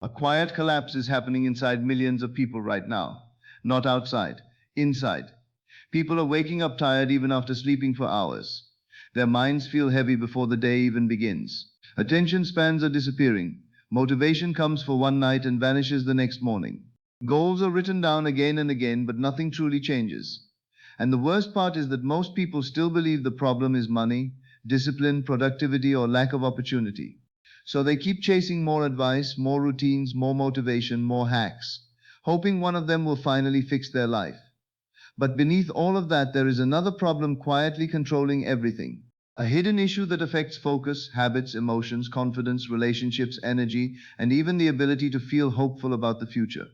A quiet collapse is happening inside millions of people right now. Not outside, inside. People are waking up tired even after sleeping for hours. Their minds feel heavy before the day even begins. Attention spans are disappearing. Motivation comes for one night and vanishes the next morning. Goals are written down again and again, but nothing truly changes. And the worst part is that most people still believe the problem is money, discipline, productivity, or lack of opportunity. So they keep chasing more advice, more routines, more motivation, more hacks, hoping one of them will finally fix their life. But beneath all of that, there is another problem quietly controlling everything. A hidden issue that affects focus, habits, emotions, confidence, relationships, energy, and even the ability to feel hopeful about the future.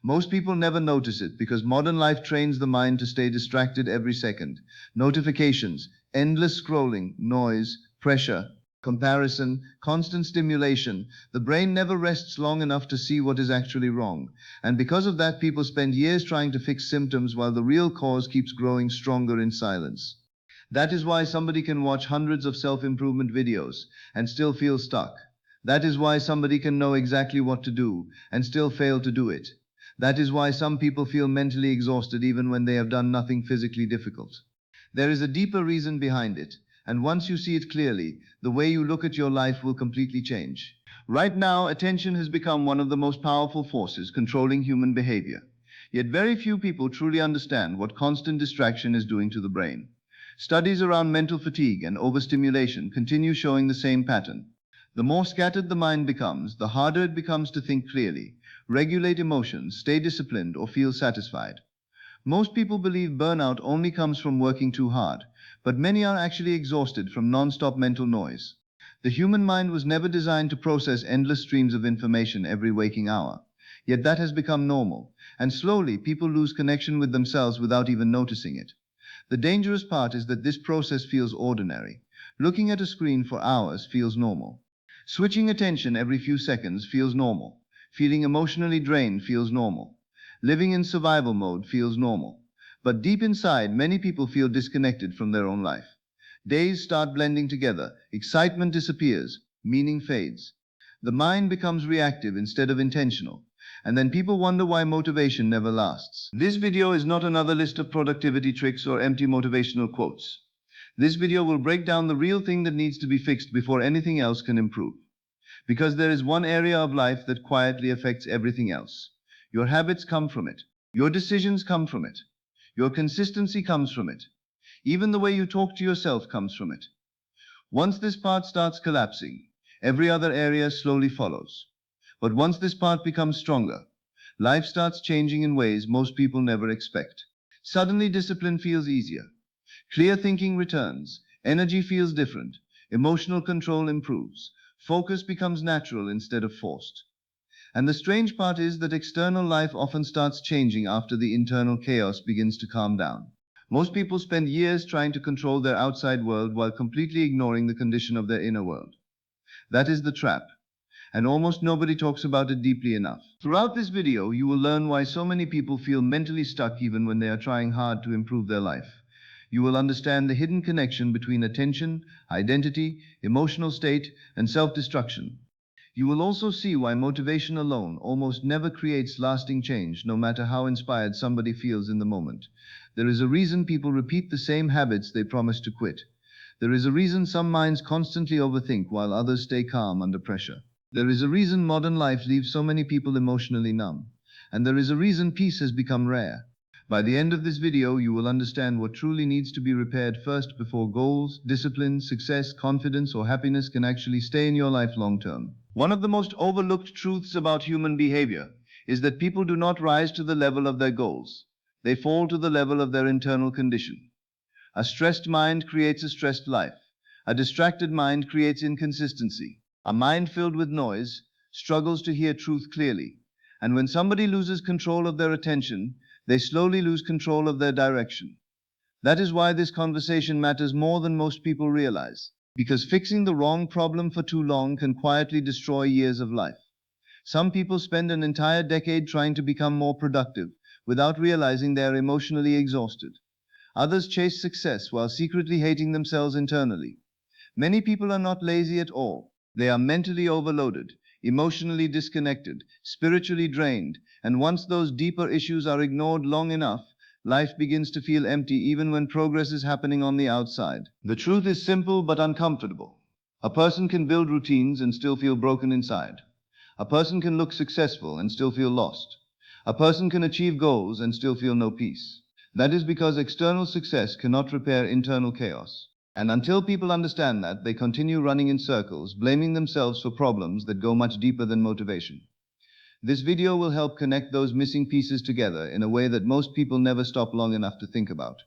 Most people never notice it because modern life trains the mind to stay distracted every second. Notifications, endless scrolling, noise, pressure, comparison, constant stimulation. The brain never rests long enough to see what is actually wrong. And because of that, people spend years trying to fix symptoms while the real cause keeps growing stronger in silence. That is why somebody can watch hundreds of self-improvement videos and still feel stuck. That is why somebody can know exactly what to do and still fail to do it. That is why some people feel mentally exhausted even when they have done nothing physically difficult. There is a deeper reason behind it, and once you see it clearly, the way you look at your life will completely change. Right now, attention has become one of the most powerful forces controlling human behavior. Yet very few people truly understand what constant distraction is doing to the brain. Studies around mental fatigue and overstimulation continue showing the same pattern. The more scattered the mind becomes, the harder it becomes to think clearly, regulate emotions, stay disciplined, or feel satisfied. Most people believe burnout only comes from working too hard, but many are actually exhausted from non-stop mental noise. The human mind was never designed to process endless streams of information every waking hour. Yet that has become normal, and slowly people lose connection with themselves without even noticing it. The dangerous part is that this process feels ordinary. Looking at a screen for hours feels normal. Switching attention every few seconds feels normal. Feeling emotionally drained feels normal. Living in survival mode feels normal. But deep inside, many people feel disconnected from their own life. Days start blending together, excitement disappears, meaning fades. The mind becomes reactive instead of intentional, and then people wonder why motivation never lasts. This video is not another list of productivity tricks or empty motivational quotes. This video will break down the real thing that needs to be fixed before anything else can improve. Because there is one area of life that quietly affects everything else. Your habits come from it. Your decisions come from it. Your consistency comes from it. Even the way you talk to yourself comes from it. Once this part starts collapsing, every other area slowly follows. But once this part becomes stronger, life starts changing in ways most people never expect. Suddenly discipline feels easier. Clear thinking returns. Energy feels different. Emotional control improves. Focus becomes natural instead of forced. And the strange part is that external life often starts changing after the internal chaos begins to calm down. Most people spend years trying to control their outside world while completely ignoring the condition of their inner world. That is the trap, and almost nobody talks about it deeply enough. Throughout this video, you will learn why so many people feel mentally stuck even when they are trying hard to improve their life. You will understand the hidden connection between attention, identity, emotional state, and self-destruction. You will also see why motivation alone almost never creates lasting change, no matter how inspired somebody feels in the moment. There is a reason people repeat the same habits they promised to quit. There is a reason some minds constantly overthink while others stay calm under pressure. There is a reason modern life leaves so many people emotionally numb. And there is a reason peace has become rare. By the end of this video, you will understand what truly needs to be repaired first before goals, discipline, success, confidence, or happiness can actually stay in your life long term. One of the most overlooked truths about human behavior is that people do not rise to the level of their goals. They fall to the level of their internal condition. A stressed mind creates a stressed life. A distracted mind creates inconsistency. A mind filled with noise struggles to hear truth clearly. And when somebody loses control of their attention, they slowly lose control of their direction. That is why this conversation matters more than most people realize. Because fixing the wrong problem for too long can quietly destroy years of life. Some people spend an entire decade trying to become more productive without realizing they are emotionally exhausted. Others chase success while secretly hating themselves internally. Many people are not lazy at all. They are mentally overloaded, emotionally disconnected, spiritually drained, and once those deeper issues are ignored long enough, life begins to feel empty even when progress is happening on the outside. The truth is simple but uncomfortable. A person can build routines and still feel broken inside. A person can look successful and still feel lost. A person can achieve goals and still feel no peace. That is because external success cannot repair internal chaos. And until people understand that, they continue running in circles, blaming themselves for problems that go much deeper than motivation. This video will help connect those missing pieces together in a way that most people never stop long enough to think about.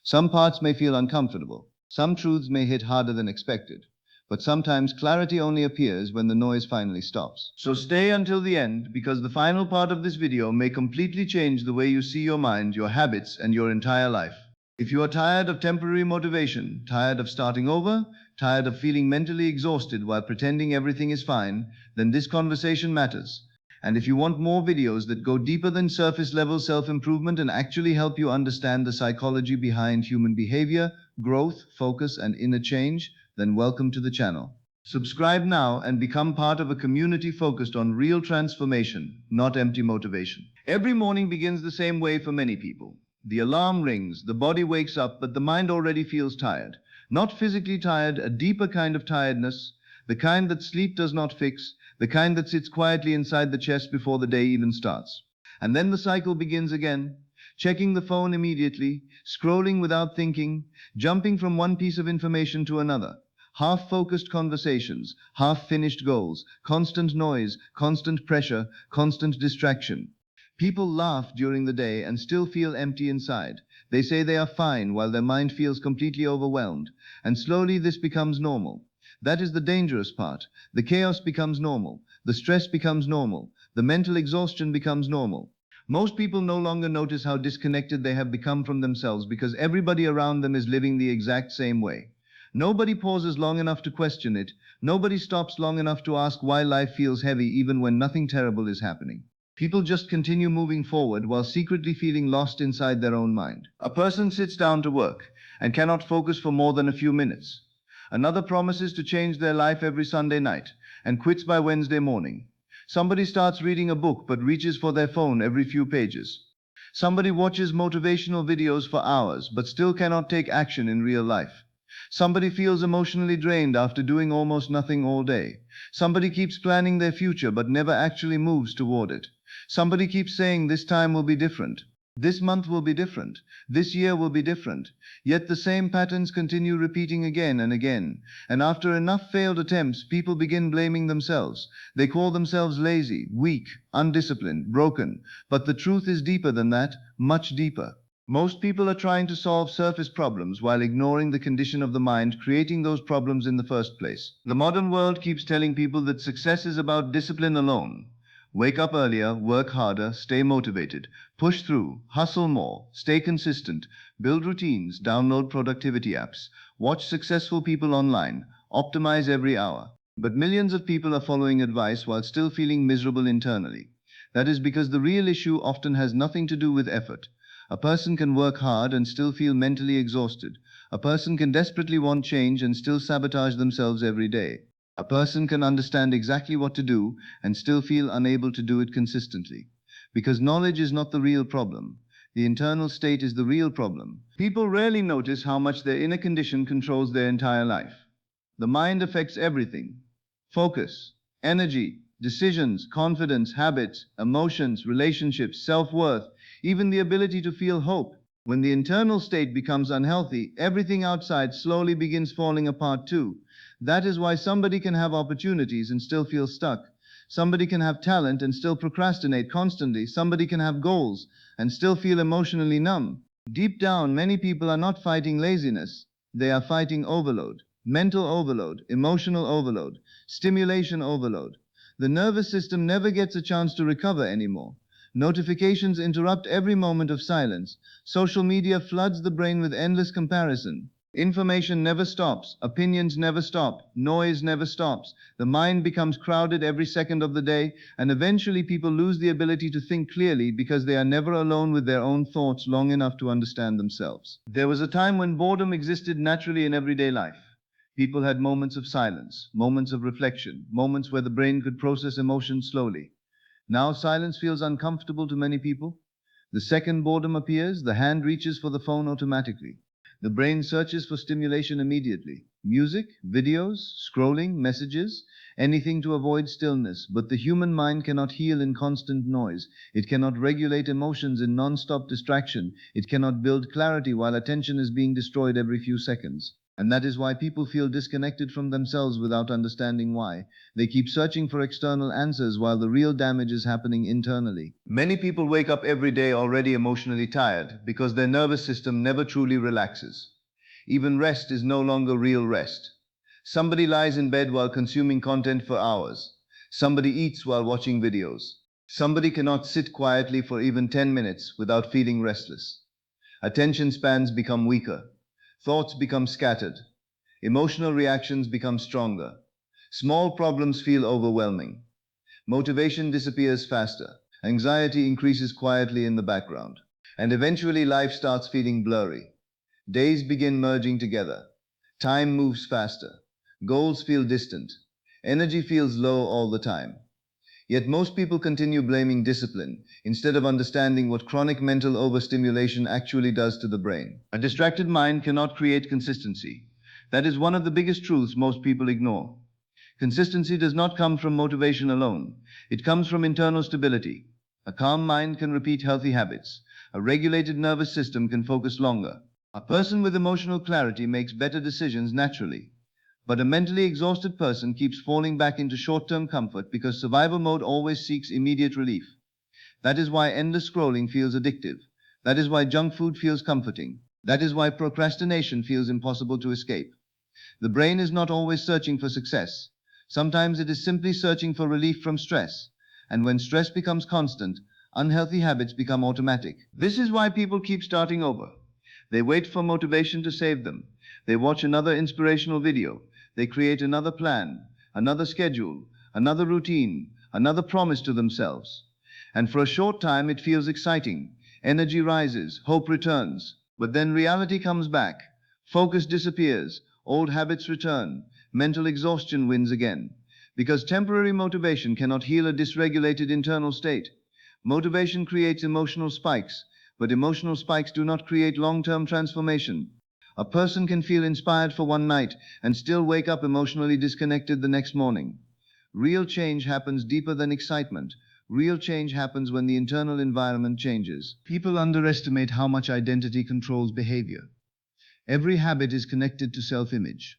Some parts may feel uncomfortable. Some truths may hit harder than expected. But sometimes clarity only appears when the noise finally stops. So stay until the end, because the final part of this video may completely change the way you see your mind, your habits, and your entire life. If you are tired of temporary motivation, tired of starting over, tired of feeling mentally exhausted while pretending everything is fine, then this conversation matters. And if you want more videos that go deeper than surface level self-improvement and actually help you understand the psychology behind human behavior, growth, focus, and inner change, then welcome to the channel. Subscribe now and become part of a community focused on real transformation, not empty motivation. Every morning begins the same way for many people. The alarm rings, the body wakes up, but the mind already feels tired. Not physically tired, a deeper kind of tiredness, the kind that sleep does not fix, the kind that sits quietly inside the chest before the day even starts. And then the cycle begins again, checking the phone immediately, scrolling without thinking, jumping from one piece of information to another. Half-focused conversations, half-finished goals, constant noise, constant pressure, constant distraction. People laugh during the day and still feel empty inside. They say they are fine while their mind feels completely overwhelmed. And slowly this becomes normal. That is the dangerous part. The chaos becomes normal. The stress becomes normal. The mental exhaustion becomes normal. Most people no longer notice how disconnected they have become from themselves because everybody around them is living the exact same way. Nobody pauses long enough to question it. Nobody stops long enough to ask why life feels heavy even when nothing terrible is happening. People just continue moving forward while secretly feeling lost inside their own mind. A person sits down to work and cannot focus for more than a few minutes. Another promises to change their life every Sunday night and quits by Wednesday morning. Somebody starts reading a book but reaches for their phone every few pages. Somebody watches motivational videos for hours but still cannot take action in real life. Somebody feels emotionally drained after doing almost nothing all day. Somebody keeps planning their future but never actually moves toward it. Somebody keeps saying this time will be different. This month will be different. This year will be different. Yet the same patterns continue repeating again and again. And after enough failed attempts, people begin blaming themselves. They call themselves lazy, weak, undisciplined, broken. But the truth is deeper than that, much deeper. Most people are trying to solve surface problems while ignoring the condition of the mind creating those problems in the first place. The modern world keeps telling people that success is about discipline alone. Wake up earlier, work harder, stay motivated, push through, hustle more, stay consistent, build routines, download productivity apps, watch successful people online, optimize every hour. But millions of people are following advice while still feeling miserable internally. That is because the real issue often has nothing to do with effort. A person can work hard and still feel mentally exhausted. A person can desperately want change and still sabotage themselves every day. A person can understand exactly what to do and still feel unable to do it consistently. Because knowledge is not the real problem. The internal state is the real problem. People rarely notice how much their inner condition controls their entire life. The mind affects everything. Focus, energy, decisions, confidence, habits, emotions, relationships, self-worth, even the ability to feel hope. When the internal state becomes unhealthy, everything outside slowly begins falling apart too. That is why somebody can have opportunities and still feel stuck. Somebody can have talent and still procrastinate constantly. Somebody can have goals and still feel emotionally numb. Deep down, many people are not fighting laziness. They are fighting overload. Mental overload, emotional overload, stimulation overload. The nervous system never gets a chance to recover anymore. Notifications interrupt every moment of silence. Social media floods the brain with endless comparison. Information never stops. Opinions never stop. Noise never stops. The mind becomes crowded every second of the day, and eventually people lose the ability to think clearly because they are never alone with their own thoughts long enough to understand themselves. There was a time when boredom existed naturally in everyday life. People had moments of silence, moments of reflection, moments where the brain could process emotions slowly. Now silence feels uncomfortable to many people. The second boredom appears, the hand reaches for the phone automatically. The brain searches for stimulation immediately. Music, videos, scrolling, messages, anything to avoid stillness. But the human mind cannot heal in constant noise. It cannot regulate emotions in non-stop distraction. It cannot build clarity while attention is being destroyed every few seconds. And that is why people feel disconnected from themselves without understanding why. They keep searching for external answers while the real damage is happening internally. Many people wake up every day already emotionally tired because their nervous system never truly relaxes. Even rest is no longer real rest. Somebody lies in bed while consuming content for hours. Somebody eats while watching videos. Somebody cannot sit quietly for even 10 minutes without feeling restless. Attention spans become weaker. Thoughts become scattered. Emotional reactions become stronger. Small problems feel overwhelming. Motivation disappears faster. Anxiety increases quietly in the background. And eventually life starts feeling blurry. Days begin merging together. Time moves faster. Goals feel distant. Energy feels low all the time. Yet most people continue blaming discipline instead of understanding what chronic mental overstimulation actually does to the brain. A distracted mind cannot create consistency. That is one of the biggest truths most people ignore. Consistency does not come from motivation alone. It comes from internal stability. A calm mind can repeat healthy habits. A regulated nervous system can focus longer. A person with emotional clarity makes better decisions naturally. But a mentally exhausted person keeps falling back into short-term comfort because survival mode always seeks immediate relief. That is why endless scrolling feels addictive. That is why junk food feels comforting. That is why procrastination feels impossible to escape. The brain is not always searching for success. Sometimes it is simply searching for relief from stress. And when stress becomes constant, unhealthy habits become automatic. This is why people keep starting over. They wait for motivation to save them. They watch another inspirational video. They create another plan, another schedule, another routine, another promise to themselves. And for a short time it feels exciting. Energy rises, hope returns. But then reality comes back. Focus disappears, old habits return, mental exhaustion wins again. Because temporary motivation cannot heal a dysregulated internal state. Motivation creates emotional spikes, but emotional spikes do not create long-term transformation. A person can feel inspired for one night and still wake up emotionally disconnected the next morning. Real change happens deeper than excitement. Real change happens when the internal environment changes. People underestimate how much identity controls behavior. Every habit is connected to self-image.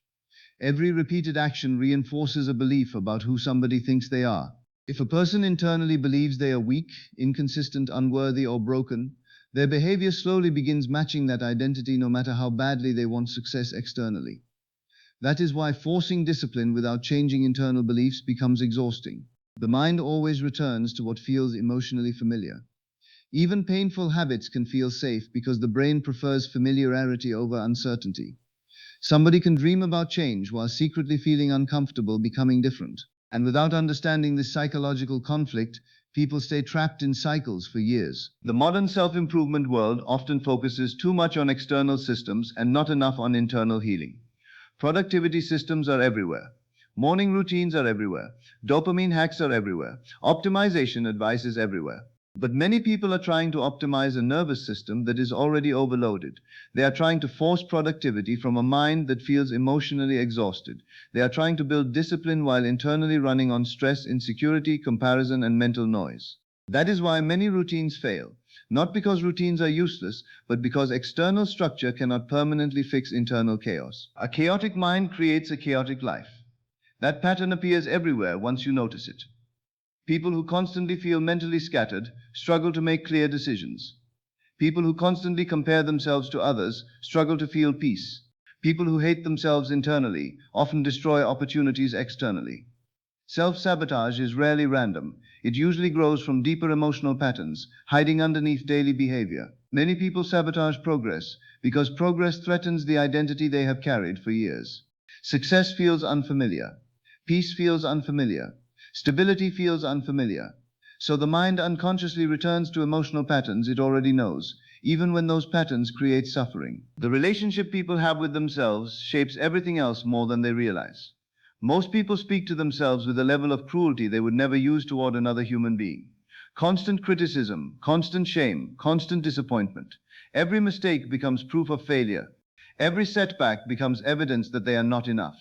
Every repeated action reinforces a belief about who somebody thinks they are. If a person internally believes they are weak, inconsistent, unworthy, or broken, their behavior slowly begins matching that identity no matter how badly they want success externally. That is why forcing discipline without changing internal beliefs becomes exhausting. The mind always returns to what feels emotionally familiar. Even painful habits can feel safe because the brain prefers familiarity over uncertainty. Somebody can dream about change while secretly feeling uncomfortable becoming different. And without understanding this psychological conflict, people stay trapped in cycles for years. The modern self-improvement world often focuses too much on external systems and not enough on internal healing. Productivity systems are everywhere. Morning routines are everywhere. Dopamine hacks are everywhere. Optimization advice is everywhere. But many people are trying to optimize a nervous system that is already overloaded. They are trying to force productivity from a mind that feels emotionally exhausted. They are trying to build discipline while internally running on stress, insecurity, comparison, and mental noise. That is why many routines fail. Not because routines are useless, but because external structure cannot permanently fix internal chaos. A chaotic mind creates a chaotic life. That pattern appears everywhere once you notice it. People who constantly feel mentally scattered struggle to make clear decisions. People who constantly compare themselves to others struggle to feel peace. People who hate themselves internally often destroy opportunities externally. Self-sabotage is rarely random. It usually grows from deeper emotional patterns, hiding underneath daily behavior. Many people sabotage progress because progress threatens the identity they have carried for years. Success feels unfamiliar. Peace feels unfamiliar. Stability feels unfamiliar. So the mind unconsciously returns to emotional patterns it already knows. even when those patterns create suffering. The relationship people have with themselves shapes everything else more than they realize. Most people speak to themselves with a level of cruelty they would never use toward another human being. Constant criticism, constant shame, constant disappointment. Every mistake becomes proof of failure. Every setback becomes evidence that they are not enough.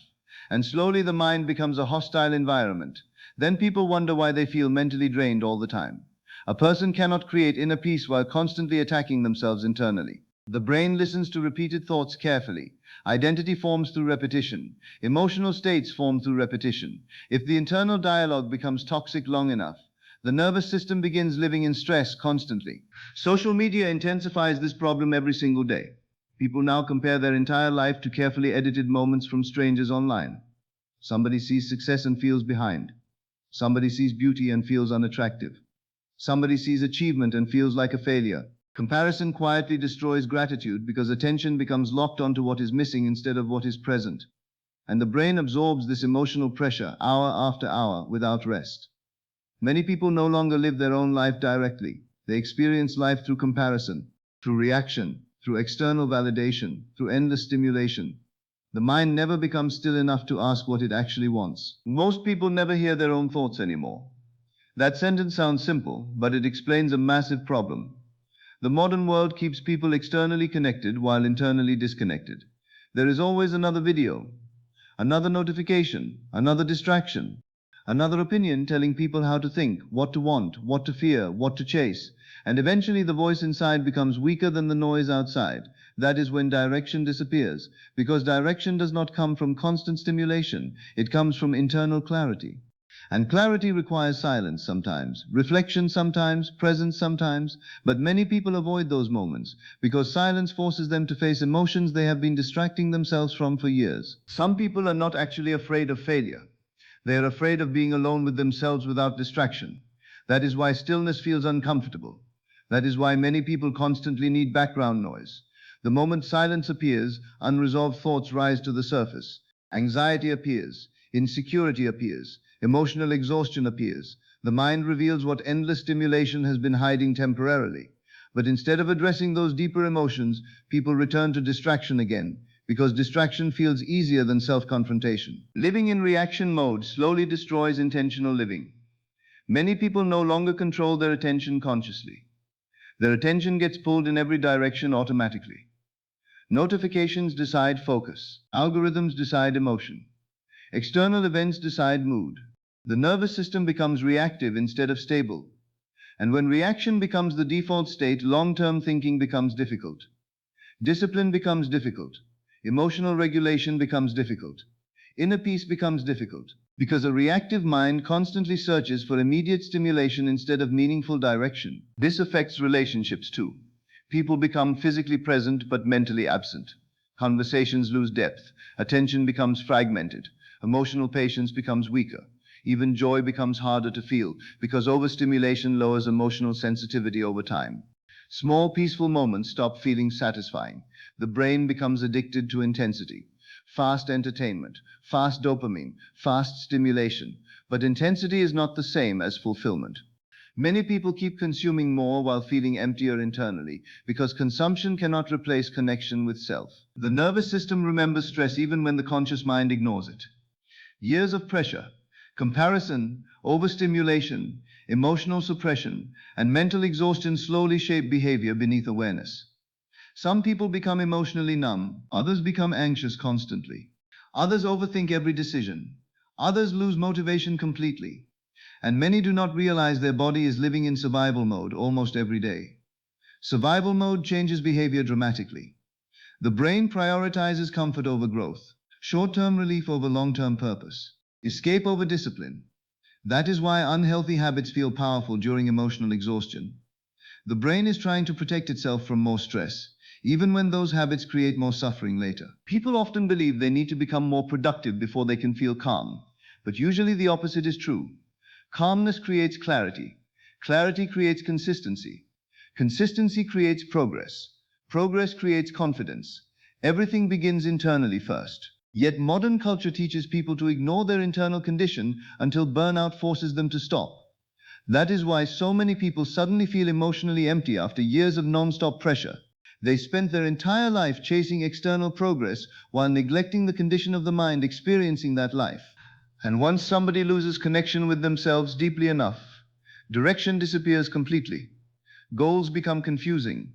And slowly the mind becomes a hostile environment. Then people wonder why they feel mentally drained all the time. A person cannot create inner peace while constantly attacking themselves internally. The brain listens to repeated thoughts carefully. Identity forms through repetition. Emotional states form through repetition. If the internal dialogue becomes toxic long enough, the nervous system begins living in stress constantly. Social media intensifies this problem every single day. People now compare their entire life to carefully edited moments from strangers online. Somebody sees success and feels behind. Somebody sees beauty and feels unattractive. Somebody sees achievement and feels like a failure. Comparison quietly destroys gratitude because attention becomes locked onto what is missing instead of what is present. And the brain absorbs this emotional pressure hour after hour without rest. Many people no longer live their own life directly. They experience life through comparison, through reaction, through external validation, through endless stimulation. The mind never becomes still enough to ask what it actually wants. Most people never hear their own thoughts anymore. That sentence sounds simple, but it explains a massive problem. The modern world keeps people externally connected while internally disconnected. There is always another video, another notification, another distraction, another opinion telling people how to think, what to want, what to fear, what to chase. And eventually the voice inside becomes weaker than the noise outside. That is when direction disappears, because direction does not come from constant stimulation, it comes from internal clarity. And clarity requires silence sometimes, reflection sometimes, presence sometimes, but many people avoid those moments because silence forces them to face emotions they have been distracting themselves from for years. Some people are not actually afraid of failure. They are afraid of being alone with themselves without distraction. That is why stillness feels uncomfortable. That is why many people constantly need background noise. The moment silence appears, unresolved thoughts rise to the surface. Anxiety appears, insecurity appears, emotional exhaustion appears. The mind reveals what endless stimulation has been hiding temporarily. But instead of addressing those deeper emotions, people return to distraction again, because distraction feels easier than self-confrontation. Living in reaction mode slowly destroys intentional living. Many people no longer control their attention consciously. Their attention gets pulled in every direction automatically. Notifications decide focus. Algorithms decide emotion. External events decide mood. The nervous system becomes reactive instead of stable. And when reaction becomes the default state, long-term thinking becomes difficult. Discipline becomes difficult. Emotional regulation becomes difficult. Inner peace becomes difficult. Because a reactive mind constantly searches for immediate stimulation instead of meaningful direction. This affects relationships too. People become physically present but mentally absent. Conversations lose depth. Attention becomes fragmented. Emotional patience becomes weaker. Even joy becomes harder to feel because overstimulation lowers emotional sensitivity over time. Small peaceful moments stop feeling satisfying. The brain becomes addicted to intensity. Fast entertainment, fast dopamine, fast stimulation. But intensity is not the same as fulfillment. Many people keep consuming more while feeling emptier internally because consumption cannot replace connection with self. The nervous system remembers stress even when the conscious mind ignores it. Years of pressure, comparison, overstimulation, emotional suppression, and mental exhaustion slowly shape behavior beneath awareness. Some people become emotionally numb, others become anxious constantly. Others overthink every decision. Others lose motivation completely. And many do not realize their body is living in survival mode almost every day. Survival mode changes behavior dramatically. The brain prioritizes comfort over growth, short-term relief over long-term purpose, escape over discipline. That is why unhealthy habits feel powerful during emotional exhaustion. The brain is trying to protect itself from more stress, even when those habits create more suffering later. People often believe they need to become more productive before they can feel calm, but usually the opposite is true. Calmness creates clarity. Clarity creates consistency. Consistency creates progress. Progress creates confidence. Everything begins internally first. Yet modern culture teaches people to ignore their internal condition until burnout forces them to stop. That is why so many people suddenly feel emotionally empty after years of non-stop pressure. They spent their entire life chasing external progress while neglecting the condition of the mind experiencing that life. And once somebody loses connection with themselves deeply enough, direction disappears completely. Goals become confusing.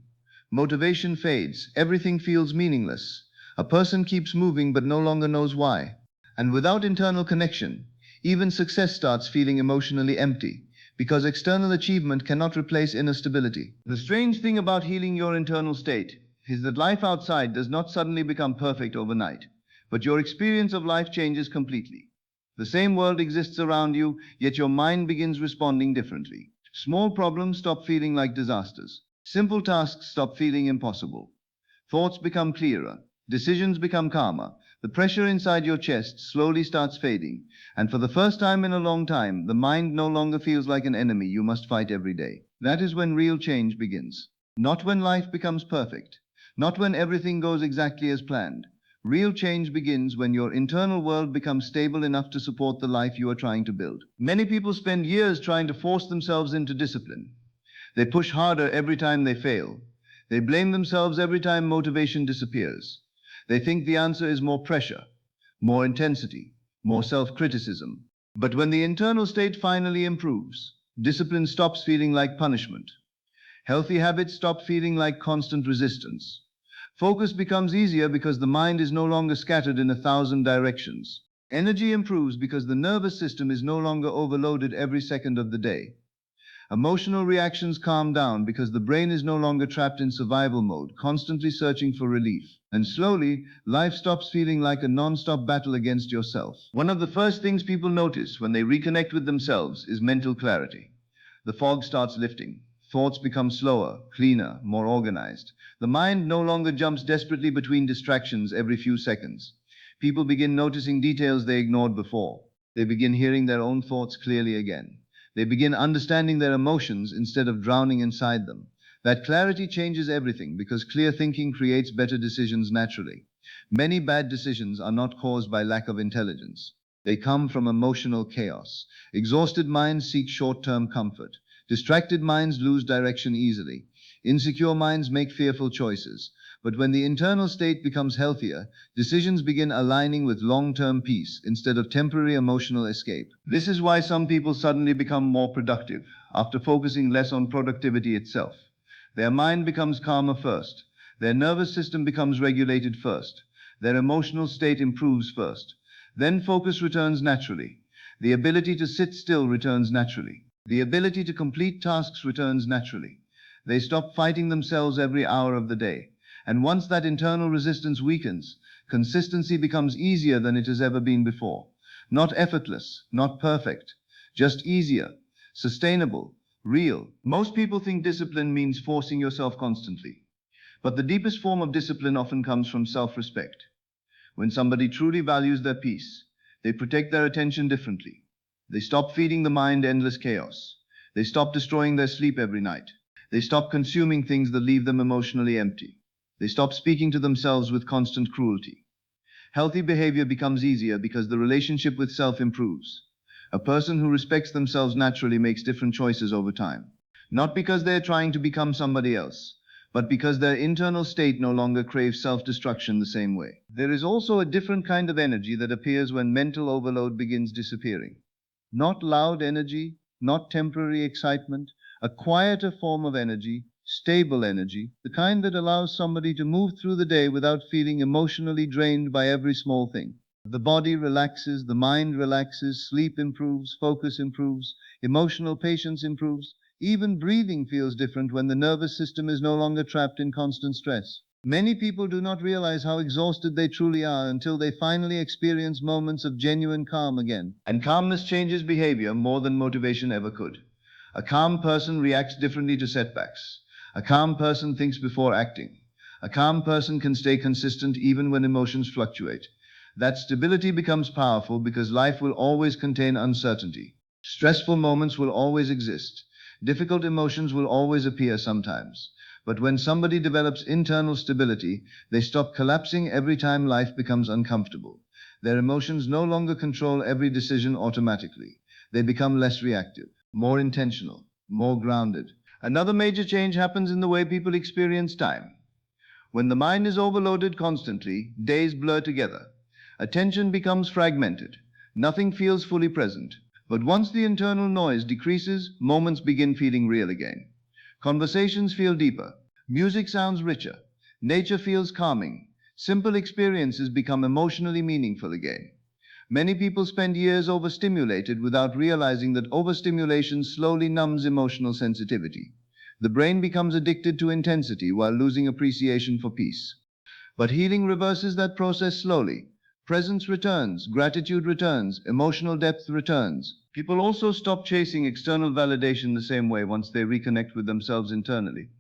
Motivation fades. Everything feels meaningless. A person keeps moving but no longer knows why. And without internal connection, even success starts feeling emotionally empty, because external achievement cannot replace inner stability. The strange thing about healing your internal state is that life outside does not suddenly become perfect overnight, but your experience of life changes completely. The same world exists around you, yet your mind begins responding differently. Small problems stop feeling like disasters. Simple tasks stop feeling impossible. Thoughts become clearer. Decisions become calmer. The pressure inside your chest slowly starts fading, and for the first time in a long time, the mind no longer feels like an enemy you must fight every day. That is when real change begins. Not when life becomes perfect, not when everything goes exactly as planned. Real change begins when your internal world becomes stable enough to support the life you are trying to build. Many people spend years trying to force themselves into discipline. They push harder every time they fail. They blame themselves every time motivation disappears. They think the answer is more pressure, more intensity, more self-criticism. But when the internal state finally improves, discipline stops feeling like punishment. Healthy habits stop feeling like constant resistance. Focus becomes easier because the mind is no longer scattered in 1,000 directions. Energy improves because the nervous system is no longer overloaded every second of the day. Emotional reactions calm down because the brain is no longer trapped in survival mode, constantly searching for relief. And slowly, life stops feeling like a non-stop battle against yourself. One of the first things people notice when they reconnect with themselves is mental clarity. The fog starts lifting. Thoughts become slower, cleaner, more organized. The mind no longer jumps desperately between distractions every few seconds. People begin noticing details they ignored before. They begin hearing their own thoughts clearly again. They begin understanding their emotions instead of drowning inside them. That clarity changes everything because clear thinking creates better decisions naturally. Many bad decisions are not caused by lack of intelligence. They come from emotional chaos. Exhausted minds seek short-term comfort. Distracted minds lose direction easily. Insecure minds make fearful choices. But when the internal state becomes healthier, decisions begin aligning with long-term peace instead of temporary emotional escape. This is why some people suddenly become more productive after focusing less on productivity itself. Their mind becomes calmer first. Their nervous system becomes regulated first. Their emotional state improves first. Then focus returns naturally. The ability to sit still returns naturally. The ability to complete tasks returns naturally. They stop fighting themselves every hour of the day. And once that internal resistance weakens, consistency becomes easier than it has ever been before. Not effortless, not perfect, just easier, sustainable, real. Most people think discipline means forcing yourself constantly. But the deepest form of discipline often comes from self-respect. When somebody truly values their peace, they protect their attention differently. They stop feeding the mind endless chaos. They stop destroying their sleep every night. They stop consuming things that leave them emotionally empty. They stop speaking to themselves with constant cruelty. Healthy behavior becomes easier because the relationship with self improves. A person who respects themselves naturally makes different choices over time. Not because they are trying to become somebody else, but because their internal state no longer craves self-destruction the same way. There is also a different kind of energy that appears when mental overload begins disappearing. Not loud energy, not temporary excitement, a quieter form of energy, stable energy, the kind that allows somebody to move through the day without feeling emotionally drained by every small thing. The body relaxes, the mind relaxes, sleep improves, focus improves, emotional patience improves. Even breathing feels different when the nervous system is no longer trapped in constant stress. Many people do not realize how exhausted they truly are until they finally experience moments of genuine calm again. And calmness changes behavior more than motivation ever could. A calm person reacts differently to setbacks. A calm person thinks before acting. A calm person can stay consistent even when emotions fluctuate. That stability becomes powerful because life will always contain uncertainty. Stressful moments will always exist. Difficult emotions will always appear sometimes. But when somebody develops internal stability, they stop collapsing every time life becomes uncomfortable. Their emotions no longer control every decision automatically. They become less reactive. more intentional, more grounded. Another major change happens in the way people experience time. When the mind is overloaded constantly, days blur together. Attention becomes fragmented. Nothing feels fully present. But once the internal noise decreases, moments begin feeling real again. Conversations feel deeper. Music sounds richer. Nature feels calming. Simple experiences become emotionally meaningful again. Many people spend years overstimulated without realizing that overstimulation slowly numbs emotional sensitivity. The brain becomes addicted to intensity while losing appreciation for peace. But healing reverses that process slowly. Presence returns, gratitude returns, emotional depth returns. People also stop chasing external validation the same way once they reconnect with themselves internally.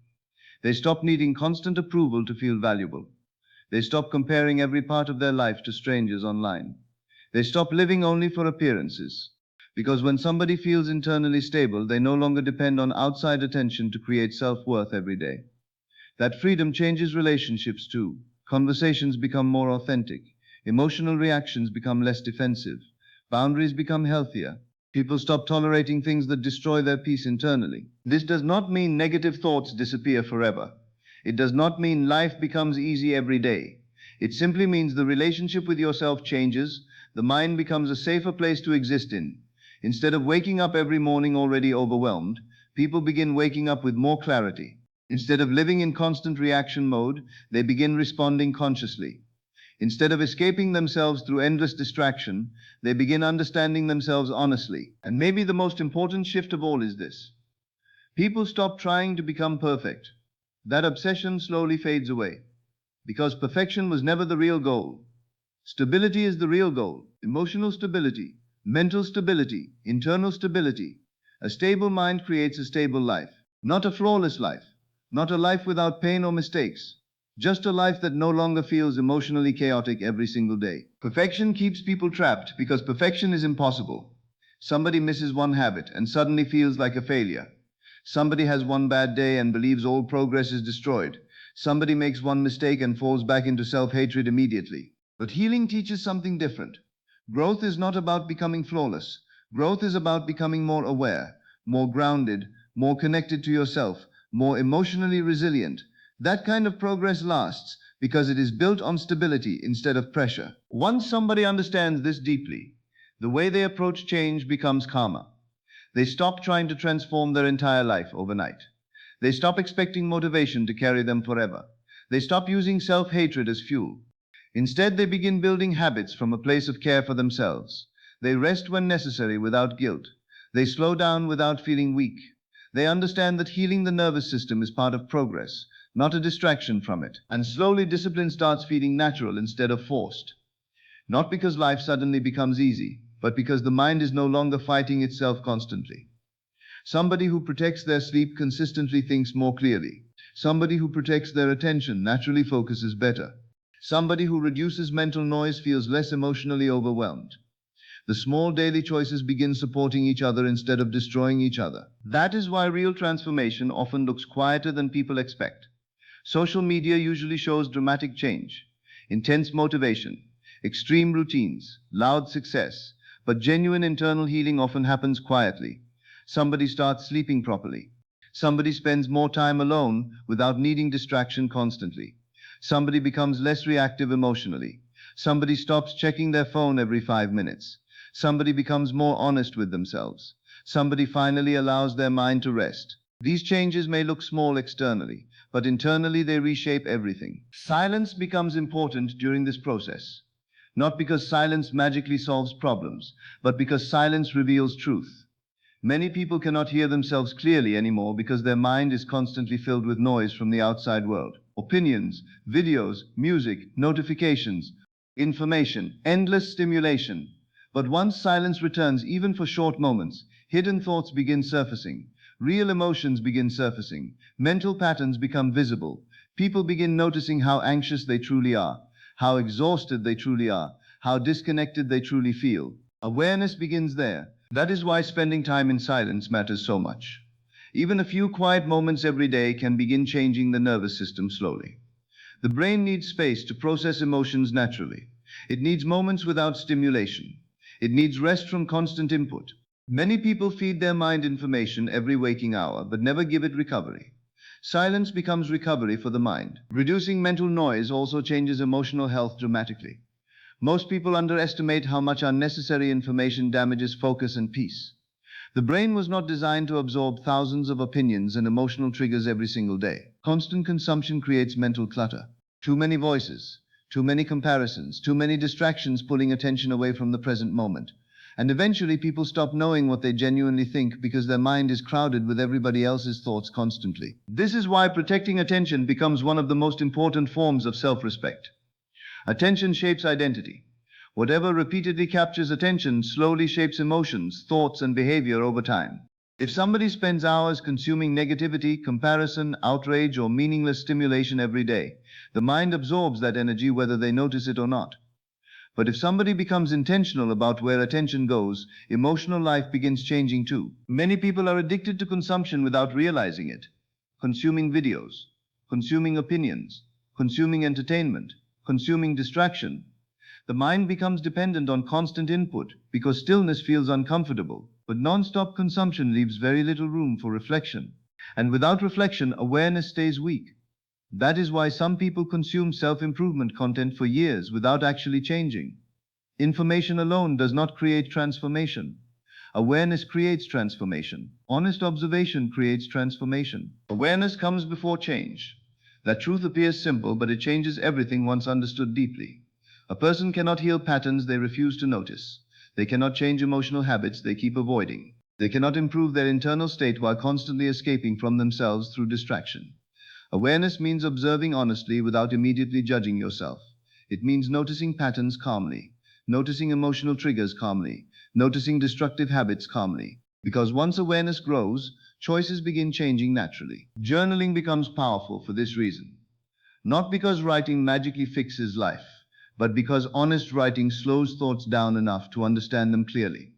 They stop needing constant approval to feel valuable. They stop comparing every part of their life to strangers online. They stop living only for appearances. Because when somebody feels internally stable, they no longer depend on outside attention to create self-worth every day. That freedom changes relationships too. Conversations become more authentic. Emotional reactions become less defensive. Boundaries become healthier. People stop tolerating things that destroy their peace internally. This does not mean negative thoughts disappear forever. It does not mean life becomes easy every day. It simply means the relationship with yourself changes. The mind becomes a safer place to exist in. Instead of waking up every morning already overwhelmed, people begin waking up with more clarity. Instead of living in constant reaction mode, they begin responding consciously. Instead of escaping themselves through endless distraction, they begin understanding themselves honestly. And maybe the most important shift of all is this. People stop trying to become perfect. That obsession slowly fades away. Because perfection was never the real goal. Stability is the real goal. Emotional stability, mental stability, internal stability. A stable mind creates a stable life. Not a flawless life. Not a life without pain or mistakes. Just a life that no longer feels emotionally chaotic every single day. Perfection keeps people trapped because perfection is impossible. Somebody misses one habit and suddenly feels like a failure. Somebody has one bad day and believes all progress is destroyed. Somebody makes one mistake and falls back into self-hatred immediately. But healing teaches something different. Growth is not about becoming flawless. Growth is about becoming more aware, more grounded, more connected to yourself, more emotionally resilient. That kind of progress lasts because it is built on stability instead of pressure. Once somebody understands this deeply, the way they approach change becomes calmer. They stop trying to transform their entire life overnight. They stop expecting motivation to carry them forever. They stop using self-hatred as fuel. Instead, they begin building habits from a place of care for themselves. They rest when necessary without guilt. They slow down without feeling weak. They understand that healing the nervous system is part of progress, not a distraction from it. And slowly discipline starts feeling natural instead of forced. Not because life suddenly becomes easy, but because the mind is no longer fighting itself constantly. Somebody who protects their sleep consistently thinks more clearly. Somebody who protects their attention naturally focuses better. Somebody who reduces mental noise feels less emotionally overwhelmed. The small daily choices begin supporting each other instead of destroying each other. That is why real transformation often looks quieter than people expect. Social media usually shows dramatic change, intense motivation, extreme routines, loud success, but genuine internal healing often happens quietly. Somebody starts sleeping properly. Somebody spends more time alone without needing distraction constantly. Somebody becomes less reactive emotionally. Somebody stops checking their phone every 5 minutes. Somebody becomes more honest with themselves. Somebody finally allows their mind to rest. These changes may look small externally, but internally they reshape everything. Silence becomes important during this process. Not because silence magically solves problems, but because silence reveals truth. Many people cannot hear themselves clearly anymore because their mind is constantly filled with noise from the outside world. Opinions, videos, music, notifications, information, endless stimulation. But once silence returns, even for short moments, hidden thoughts begin surfacing. Real emotions begin surfacing. Mental patterns become visible. People begin noticing how anxious they truly are, how exhausted they truly are, how disconnected they truly feel. Awareness begins there. That is why spending time in silence matters so much. Even a few quiet moments every day can begin changing the nervous system slowly. The brain needs space to process emotions naturally. It needs moments without stimulation. It needs rest from constant input. Many people feed their mind information every waking hour, but never give it recovery. Silence becomes recovery for the mind. Reducing mental noise also changes emotional health dramatically. Most people underestimate how much unnecessary information damages focus and peace. The brain was not designed to absorb thousands of opinions and emotional triggers every single day. Constant consumption creates mental clutter. Too many voices, too many comparisons, too many distractions pulling attention away from the present moment. And eventually people stop knowing what they genuinely think because their mind is crowded with everybody else's thoughts constantly. This is why protecting attention becomes one of the most important forms of self-respect. Attention shapes identity. Whatever repeatedly captures attention slowly shapes emotions, thoughts, and behavior over time. If somebody spends hours consuming negativity, comparison, outrage, or meaningless stimulation every day, the mind absorbs that energy whether they notice it or not. But if somebody becomes intentional about where attention goes, emotional life begins changing too. Many people are addicted to consumption without realizing it. Consuming videos, consuming opinions, consuming entertainment, consuming distraction. The mind becomes dependent on constant input because stillness feels uncomfortable. But non-stop consumption leaves very little room for reflection. And without reflection, awareness stays weak. That is why some people consume self-improvement content for years without actually changing. Information alone does not create transformation. Awareness creates transformation. Honest observation creates transformation. Awareness comes before change. That truth appears simple, but it changes everything once understood deeply. A person cannot heal patterns they refuse to notice. They cannot change emotional habits they keep avoiding. They cannot improve their internal state while constantly escaping from themselves through distraction. Awareness means observing honestly without immediately judging yourself. It means noticing patterns calmly, noticing emotional triggers calmly, noticing destructive habits calmly. Because once awareness grows, choices begin changing naturally. Journaling becomes powerful for this reason. Not because writing magically fixes life, but because honest writing slows thoughts down enough to understand them clearly.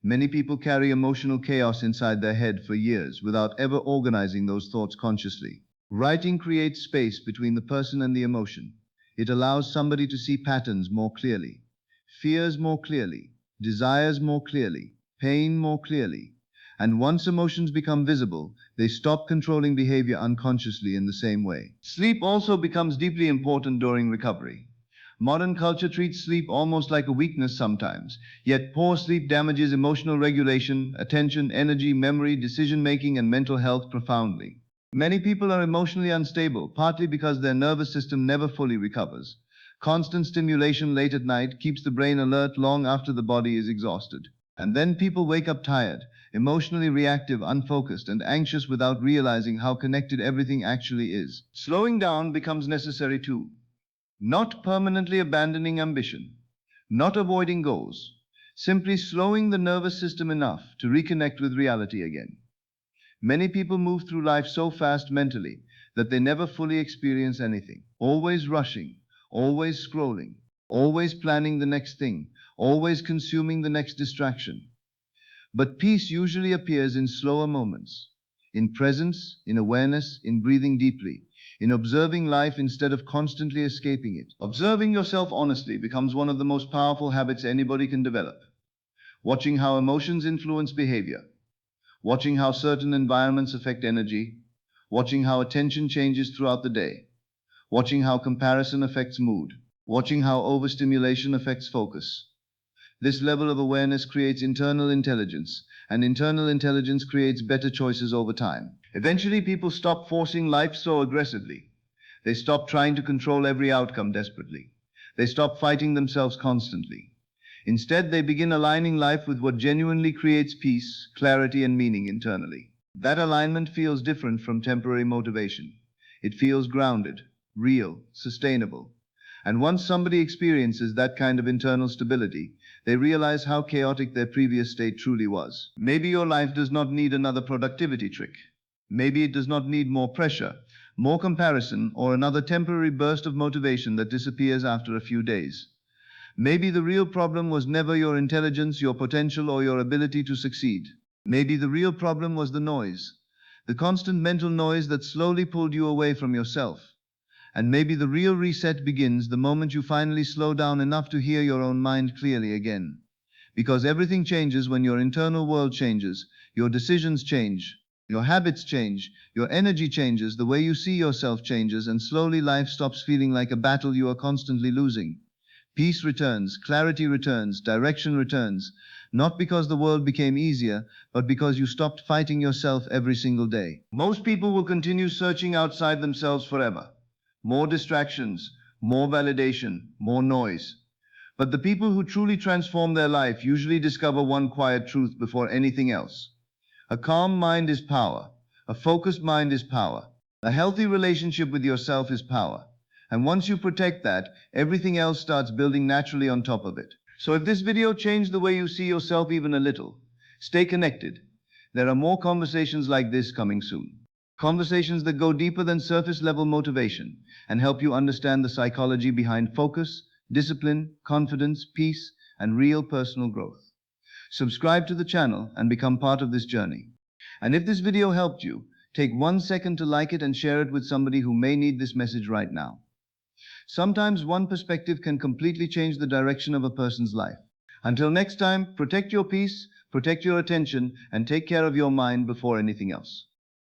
Many people carry emotional chaos inside their head for years without ever organizing those thoughts consciously. Writing creates space between the person and the emotion. It allows somebody to see patterns more clearly, fears more clearly, desires more clearly, pain more clearly. And once emotions become visible, they stop controlling behavior unconsciously in the same way. Sleep also becomes deeply important during recovery. Modern culture treats sleep almost like a weakness sometimes, yet poor sleep damages emotional regulation, attention, energy, memory, decision-making, and mental health profoundly. Many people are emotionally unstable, partly because their nervous system never fully recovers. Constant stimulation late at night keeps the brain alert long after the body is exhausted. And then people wake up tired, emotionally reactive, unfocused, and anxious without realizing how connected everything actually is. Slowing down becomes necessary too. Not permanently abandoning ambition, not avoiding goals, simply slowing the nervous system enough to reconnect with reality again. Many people move through life so fast mentally that they never fully experience anything, always rushing, always scrolling, always planning the next thing, always consuming the next distraction. But peace usually appears in slower moments, in presence, in awareness, in breathing deeply, in observing life instead of constantly escaping it. Observing yourself honestly becomes one of the most powerful habits anybody can develop. Watching how emotions influence behavior, watching how certain environments affect energy, watching how attention changes throughout the day, watching how comparison affects mood, watching how overstimulation affects focus. This level of awareness creates internal intelligence, and internal intelligence creates better choices over time. Eventually, people stop forcing life so aggressively. They stop trying to control every outcome desperately. They stop fighting themselves constantly. Instead, they begin aligning life with what genuinely creates peace, clarity, and meaning internally. That alignment feels different from temporary motivation. It feels grounded, real, sustainable. And once somebody experiences that kind of internal stability, they realize how chaotic their previous state truly was. Maybe your life does not need another productivity trick. Maybe it does not need more pressure, more comparison, or another temporary burst of motivation that disappears after a few days. Maybe the real problem was never your intelligence, your potential, or your ability to succeed. Maybe the real problem was the noise, the constant mental noise that slowly pulled you away from yourself. And maybe the real reset begins the moment you finally slow down enough to hear your own mind clearly again. Because everything changes when your internal world changes, your decisions change, your habits change, your energy changes, the way you see yourself changes, and slowly life stops feeling like a battle you are constantly losing. Peace returns, clarity returns, direction returns, not because the world became easier, but because you stopped fighting yourself every single day. Most people will continue searching outside themselves forever. More distractions, more validation, more noise. But the people who truly transform their life usually discover one quiet truth before anything else. A calm mind is power. A focused mind is power. A healthy relationship with yourself is power. And once you protect that, everything else starts building naturally on top of it. So if this video changed the way you see yourself even a little, stay connected. There are more conversations like this coming soon. Conversations that go deeper than surface level motivation and help you understand the psychology behind focus, discipline, confidence, peace, and real personal growth. Subscribe to the channel and become part of this journey. And if this video helped you, take 1 second to like it and share it with somebody who may need this message right now. Sometimes one perspective can completely change the direction of a person's life. Until next time, protect your peace, protect your attention, and take care of your mind before anything else.